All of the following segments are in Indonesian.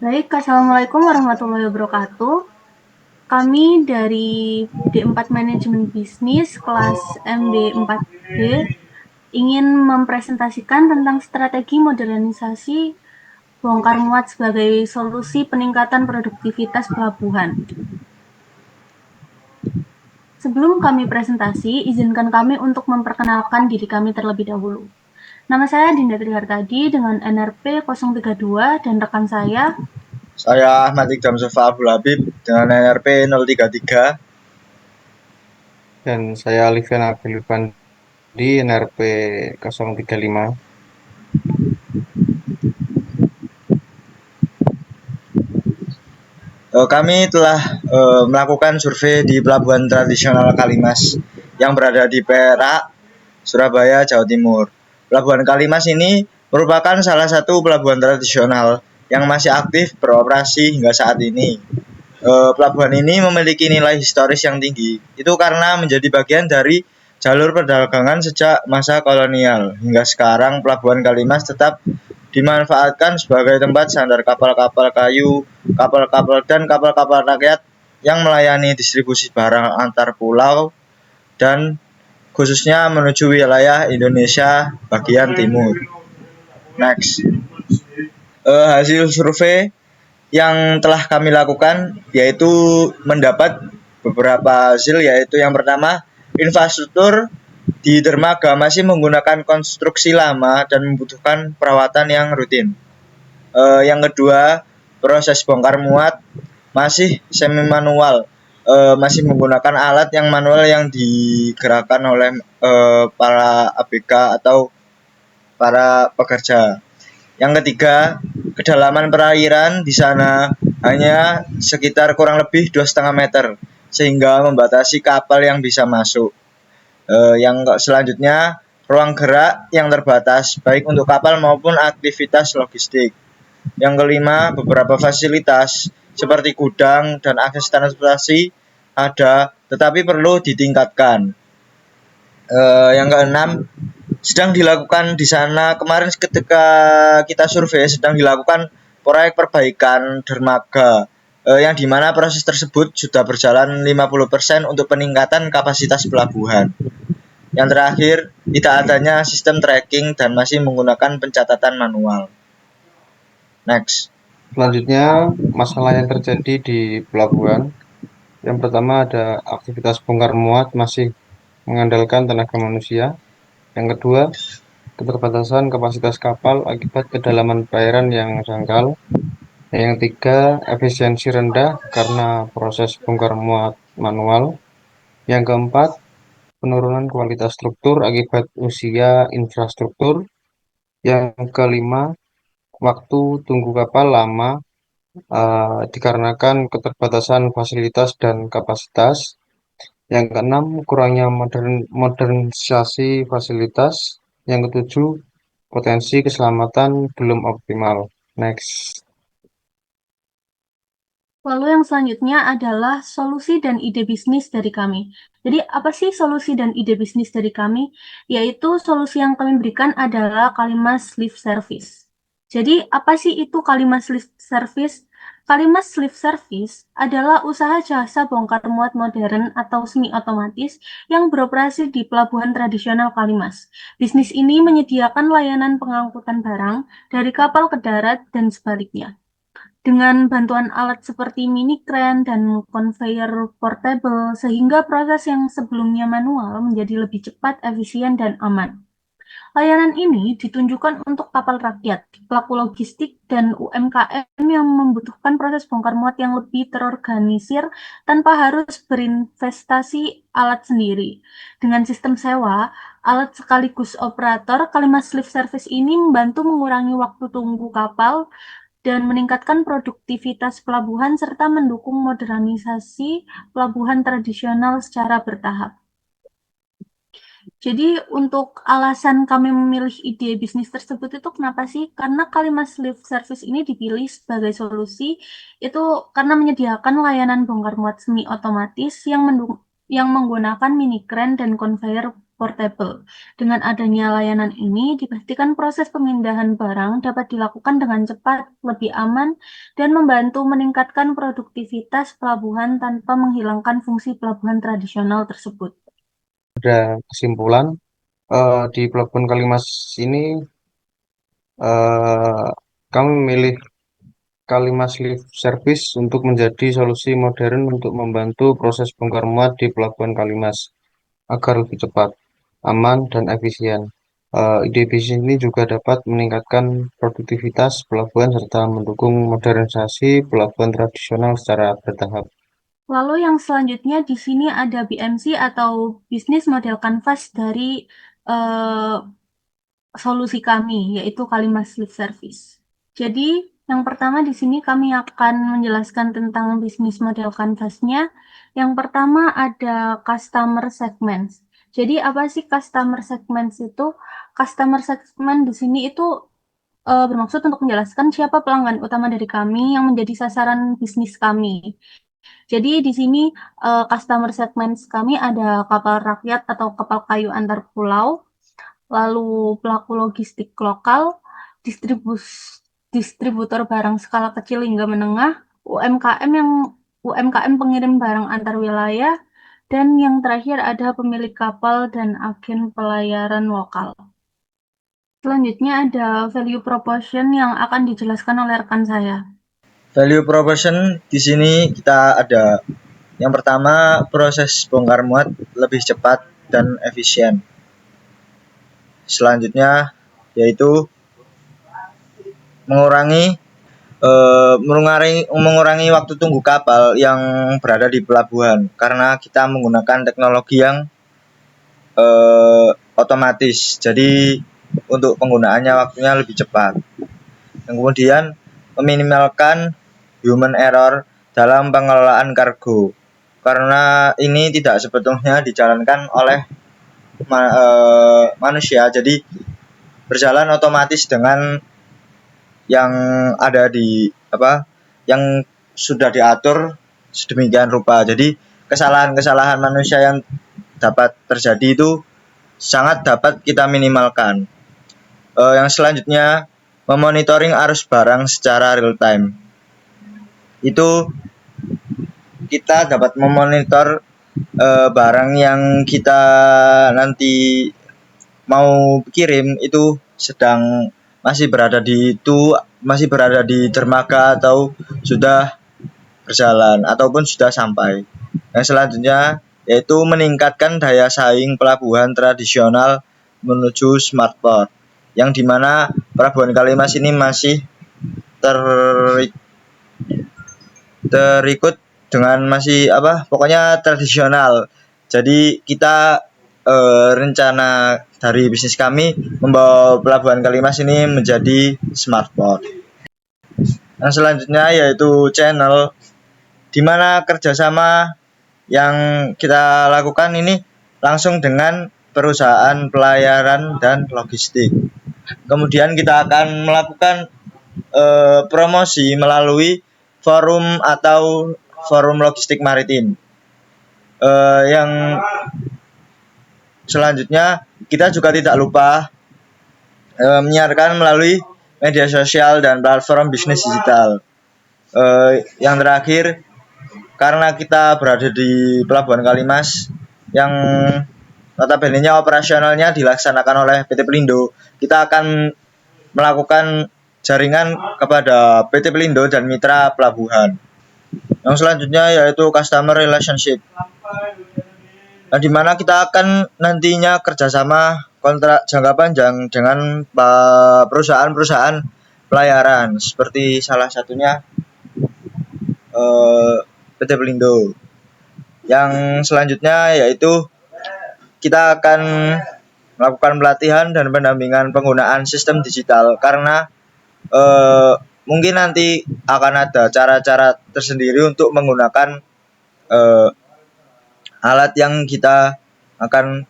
Baik, Assalamualaikum warahmatullahi wabarakatuh. Kami dari D4 Manajemen Bisnis kelas MB4B ingin mempresentasikan tentang strategi modernisasi bongkar muat sebagai solusi peningkatan produktivitas pelabuhan. Sebelum kami presentasi, izinkan kami untuk memperkenalkan diri kami terlebih dahulu. Nama saya Dinda Trihartadi dengan NRP 032 dan rekan saya. Saya Ahmad Iqdam Sofa Abdul Habib dengan NRP 033. Dan saya Alfian Abdul di NRP 035. Kami telah melakukan survei di pelabuhan tradisional Kalimas yang berada di Perak, Surabaya, Jawa Timur. Pelabuhan Kalimas ini merupakan salah satu pelabuhan tradisional yang masih aktif beroperasi hingga saat ini. Pelabuhan ini memiliki nilai historis yang tinggi. Itu karena menjadi bagian dari jalur perdagangan sejak masa kolonial. Hingga sekarang Pelabuhan Kalimas tetap dimanfaatkan sebagai tempat sandar kapal-kapal kayu, kapal-kapal dan kapal-kapal rakyat yang melayani distribusi barang antar pulau dan khususnya menuju wilayah Indonesia bagian timur. Next, hasil survei yang telah kami lakukan yaitu mendapat beberapa hasil, yaitu yang pertama, infrastruktur di dermaga masih menggunakan konstruksi lama dan membutuhkan perawatan yang rutin. Yang kedua, proses bongkar muat masih semi manual, masih menggunakan alat yang manual yang digerakkan oleh para ABK atau para pekerja. Yang ketiga, kedalaman perairan di sana hanya sekitar kurang lebih 2,5 meter sehingga membatasi kapal yang bisa masuk. Yang selanjutnya, ruang gerak yang terbatas baik untuk kapal maupun aktivitas logistik. Yang kelima, beberapa fasilitas seperti gudang dan akses transportasi ada tetapi perlu ditingkatkan. Yang keenam, sedang dilakukan di sana kemarin ketika kita survei, sedang dilakukan proyek perbaikan dermaga, yang dimana proses tersebut sudah berjalan 50% untuk peningkatan kapasitas pelabuhan. Yang terakhir, tidak adanya sistem tracking dan masih menggunakan pencatatan manual. Next. Selanjutnya, masalah yang terjadi di pelabuhan. Yang pertama ada aktivitas bongkar muat masih mengandalkan tenaga manusia. Yang kedua, keterbatasan kapasitas kapal akibat kedalaman perairan yang dangkal. Yang ketiga, efisiensi rendah karena proses bongkar muat manual. Yang keempat, penurunan kualitas struktur akibat usia infrastruktur. Yang kelima, waktu tunggu kapal lama dikarenakan keterbatasan fasilitas dan kapasitas. Yang keenam, kurangnya modernisasi fasilitas. Yang ketujuh, potensi keselamatan belum optimal. Next. Lalu yang selanjutnya adalah solusi dan ide bisnis dari kami. Jadi apa sih solusi dan ide bisnis dari kami? Yaitu solusi yang kami berikan adalah Kalimas Lift Service. Jadi apa sih itu Kalimas Lift Service? Kalimas Lift Service adalah usaha jasa bongkar muat modern atau semi otomatis yang beroperasi di pelabuhan tradisional Kalimas. Bisnis ini menyediakan layanan pengangkutan barang dari kapal ke darat dan sebaliknya. Dengan bantuan alat seperti mini crane dan conveyor portable, sehingga proses yang sebelumnya manual menjadi lebih cepat, efisien, dan aman. Layanan ini ditunjukkan untuk kapal rakyat, pelaku logistik, dan UMKM yang membutuhkan proses bongkar muat yang lebih terorganisir tanpa harus berinvestasi alat sendiri. Dengan sistem sewa, alat sekaligus operator, Kalimas Lift Service ini membantu mengurangi waktu tunggu kapal dan meningkatkan produktivitas pelabuhan serta mendukung modernisasi pelabuhan tradisional secara bertahap. Jadi untuk alasan kami memilih ide bisnis tersebut itu kenapa sih? Karena Kalimas Lift Service ini dipilih sebagai solusi itu karena menyediakan layanan bongkar muat semi otomatis yang menggunakan mini crane dan conveyor portable. Dengan adanya layanan ini, dipastikan proses pemindahan barang dapat dilakukan dengan cepat, lebih aman, dan membantu meningkatkan produktivitas pelabuhan tanpa menghilangkan fungsi pelabuhan tradisional tersebut. Ada kesimpulan, di Pelabuhan Kalimas ini eh, kami memilih Kalimas Lift Service untuk menjadi solusi modern untuk membantu proses bongkar muat di Pelabuhan Kalimas agar lebih cepat, aman, dan efisien. Ide bisnis ini juga dapat meningkatkan produktivitas pelabuhan serta mendukung modernisasi pelabuhan tradisional secara bertahap. Lalu yang selanjutnya di sini ada BMC atau Business Model Canvas dari eh, solusi kami, yaitu Kalimas Lift Service. Jadi, yang pertama di sini kami akan menjelaskan tentang bisnis model canvas-nya. Yang pertama ada customer segments. Jadi, apa sih customer segments itu? Customer segment di sini itu bermaksud untuk menjelaskan siapa pelanggan utama dari kami yang menjadi sasaran bisnis kami. Jadi di sini customer segments kami ada kapal rakyat atau kapal kayu antar pulau, lalu pelaku logistik lokal, distributor barang skala kecil hingga menengah, UMKM yang UMKM pengirim barang antar wilayah, dan yang terakhir ada pemilik kapal dan agen pelayaran lokal. Selanjutnya ada value proposition yang akan dijelaskan oleh rekan saya. Value proposition di sini kita ada yang pertama, proses bongkar muat lebih cepat dan efisien. Selanjutnya yaitu mengurangi waktu tunggu kapal yang berada di pelabuhan karena kita menggunakan teknologi yang otomatis. Jadi untuk penggunaannya waktunya lebih cepat. Dan kemudian meminimalkan human error dalam pengelolaan kargo karena ini tidak sepenuhnya dijalankan oleh manusia, jadi berjalan otomatis dengan yang ada di yang sudah diatur sedemikian rupa. Jadi kesalahan-kesalahan manusia yang dapat terjadi itu sangat dapat kita minimalkan. Yang selanjutnya memonitoring arus barang secara real time. Itu kita dapat memonitor barang yang kita nanti mau kirim itu masih berada di dermaga atau sudah berjalan ataupun sudah sampai. Yang selanjutnya yaitu meningkatkan daya saing pelabuhan tradisional menuju smart port, yang dimana Pelabuhan Kalimas ini masih terikut dengan pokoknya tradisional. Jadi kita rencana dari bisnis kami membawa Pelabuhan Kalimas ini menjadi smart port. Yang selanjutnya yaitu channel, di mana kerjasama yang kita lakukan ini langsung dengan perusahaan pelayaran dan logistik. Kemudian kita akan melakukan promosi melalui forum atau forum logistik maritim. Yang selanjutnya kita juga tidak lupa menyiarkan melalui media sosial dan platform bisnis digital. Yang terakhir, karena kita berada di Pelabuhan Kalimas yang notabene-nya operasionalnya dilaksanakan oleh PT Pelindo, kita akan melakukan jaringan kepada PT Pelindo dan mitra pelabuhan. Yang selanjutnya yaitu customer relationship, di mana kita akan nantinya kerjasama kontrak jangka panjang dengan perusahaan-perusahaan pelayaran seperti salah satunya PT Pelindo. Yang selanjutnya yaitu kita akan melakukan pelatihan dan pendampingan penggunaan sistem digital karena mungkin nanti akan ada cara-cara tersendiri untuk menggunakan alat yang kita akan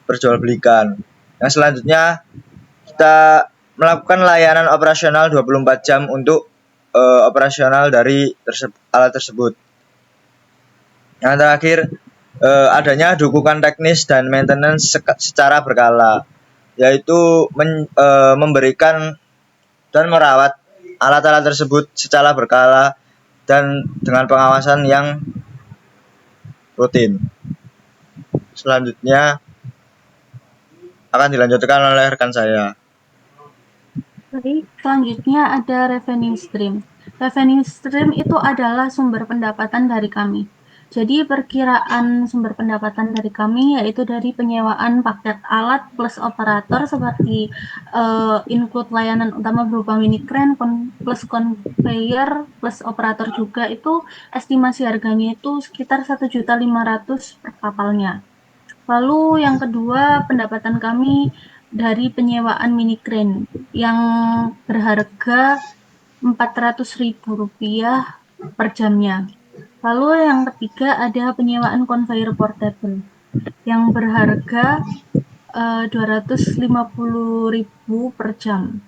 perjualbelikan. Yang selanjutnya kita melakukan layanan operasional 24 jam untuk operasional dari alat tersebut. Yang terakhir adanya dukungan teknis dan maintenance secara berkala, yaitu memberikan dan merawat alat-alat tersebut secara berkala dan dengan pengawasan yang rutin. Selanjutnya akan dilanjutkan oleh rekan saya. Baik, selanjutnya ada revenue stream. Revenue stream itu adalah sumber pendapatan dari kami. Jadi perkiraan sumber pendapatan dari kami yaitu dari penyewaan paket alat plus operator seperti include layanan utama berupa mini crane plus conveyor plus operator juga, itu estimasi harganya itu sekitar 1.500.000 per kapalnya. Lalu yang kedua, pendapatan kami dari penyewaan mini crane yang berharga Rp400.000 per jamnya. Lalu yang ketiga ada penyewaan conveyor portable yang berharga Rp250.000 per jam.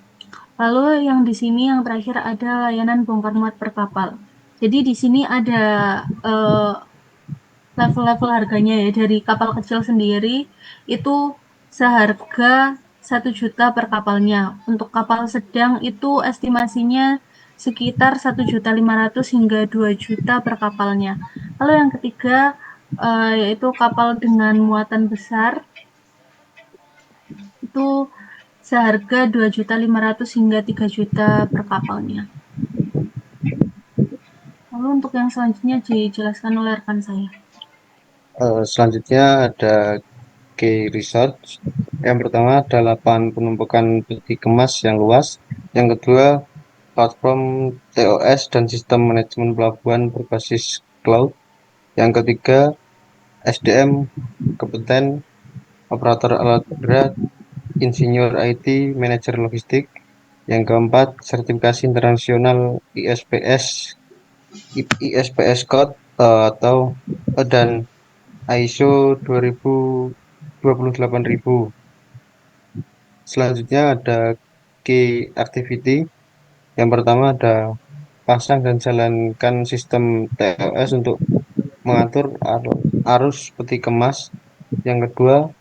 Lalu yang di sini yang terakhir ada layanan bongkar muat per kapal. Jadi di sini ada level-level harganya ya, dari kapal kecil sendiri itu seharga 1 juta per kapalnya. Untuk kapal sedang itu estimasinya sekitar 1.500.000 hingga 2 juta per kapalnya. Lalu yang ketiga yaitu kapal dengan muatan besar itu seharga 2.500.000 hingga 3 juta per kapalnya. Lalu untuk yang selanjutnya dijelaskan oleh rekan saya. Selanjutnya ada key research. Yang pertama ada lapangan penumpukan peti kemas yang luas. Yang kedua, platform TOS dan sistem manajemen pelabuhan berbasis cloud. Yang ketiga, SDM kompeten, operator alat berat, insinyur IT, manajer logistik. Yang keempat, sertifikasi internasional ISPS Code atau dan ISO 28000. Selanjutnya ada key activity. Yang pertama ada pasang dan jalankan sistem TOS untuk mengatur arus peti kemas. Yang kedua,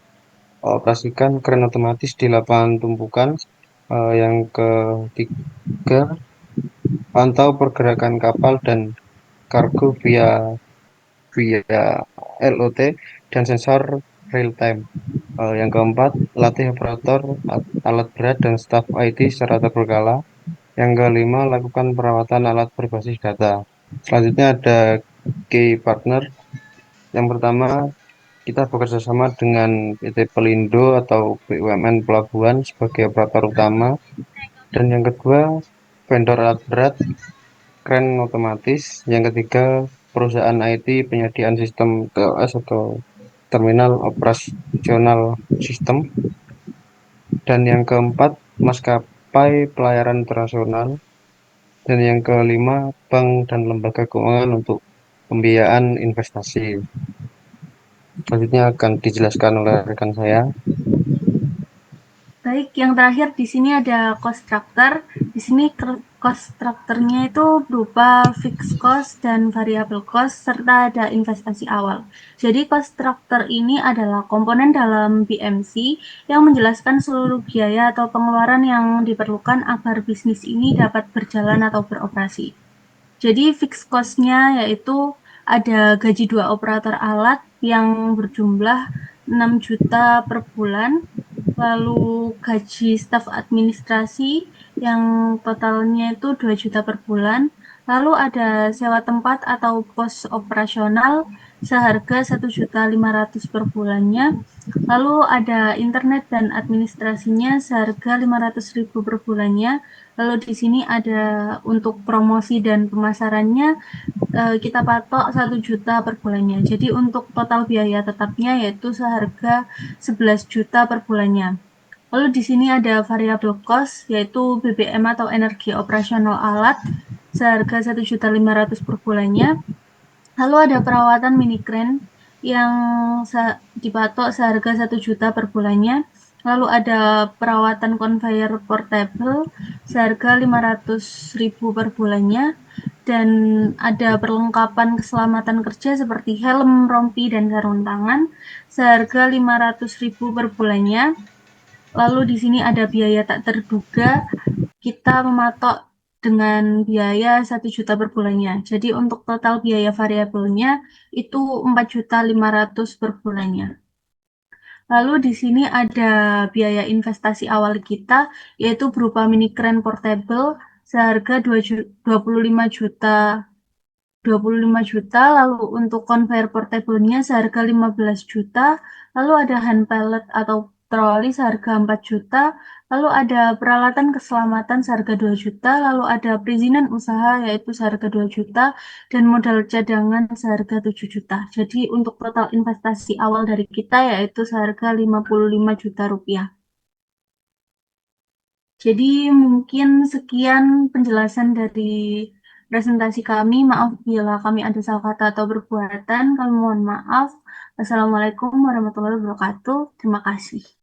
operasikan kren otomatis di lapangan tumpukan. Yang ketiga, pantau pergerakan kapal dan kargo via LOT dan sensor real time. Yang keempat, latih operator alat berat dan staf IT secara berkala. Yang kelima, lakukan perawatan alat berbasis data. Selanjutnya ada key partner. Yang pertama, kita bekerja sama dengan PT Pelindo atau BUMN Pelabuhan sebagai operator utama. Dan yang kedua, vendor alat berat, kren otomatis. Yang ketiga, perusahaan IT penyediaan sistem TOS atau terminal operasional sistem. Dan yang keempat, maskapai pelayaran internasional. Dan yang kelima, bank dan lembaga keuangan untuk pembiayaan investasi. Selanjutnya akan dijelaskan oleh rekan saya. Baik, yang terakhir di sini ada cost structure. Di sini cost structure-nya itu berupa fixed cost dan variable cost serta ada investasi awal. Jadi cost structure ini adalah komponen dalam BMC yang menjelaskan seluruh biaya atau pengeluaran yang diperlukan agar bisnis ini dapat berjalan atau beroperasi. Jadi fixed cost-nya yaitu ada gaji 2 operator alat yang berjumlah 6 juta per bulan, lalu gaji staf administrasi yang totalnya itu 2 juta per bulan, lalu ada sewa tempat atau pos operasional seharga 1.500.000 per bulannya, lalu ada internet dan administrasinya seharga 500.000 per bulannya, lalu di sini ada untuk promosi dan pemasarannya kita patok 1 juta per bulannya. Jadi untuk total biaya tetapnya yaitu seharga 11 juta per bulannya. Lalu di sini ada variable cost yaitu BBM atau energi operasional alat seharga 1.500.000 per bulannya. Lalu ada perawatan mini crane yang dipatok seharga 1 juta per bulannya. Lalu ada perawatan conveyor portable seharga 500.000 per bulannya. dan ada perlengkapan keselamatan kerja seperti helm, rompi, dan sarung tangan seharga 500.000 per bulannya. Lalu di sini ada biaya tak terduga, kita mematok dengan biaya 1 juta per bulannya. Jadi untuk total biaya variabelnya itu 4.500.000 per bulannya. Lalu di sini ada biaya investasi awal kita, yaitu berupa mini crane portable seharga 25 juta. 25 juta, lalu untuk conveyor portable-nya seharga 15 juta, lalu ada hand pallet atau troli seharga 4 juta, lalu ada peralatan keselamatan seharga 2 juta, lalu ada perizinan usaha yaitu seharga 2 juta, dan modal cadangan seharga 7 juta. Jadi untuk total investasi awal dari kita yaitu seharga 55 juta rupiah. Jadi mungkin sekian penjelasan dari presentasi kami. Maaf bila kami ada salah kata atau perbuatan. Kami mohon maaf. Wassalamualaikum warahmatullahi wabarakatuh. Terima kasih.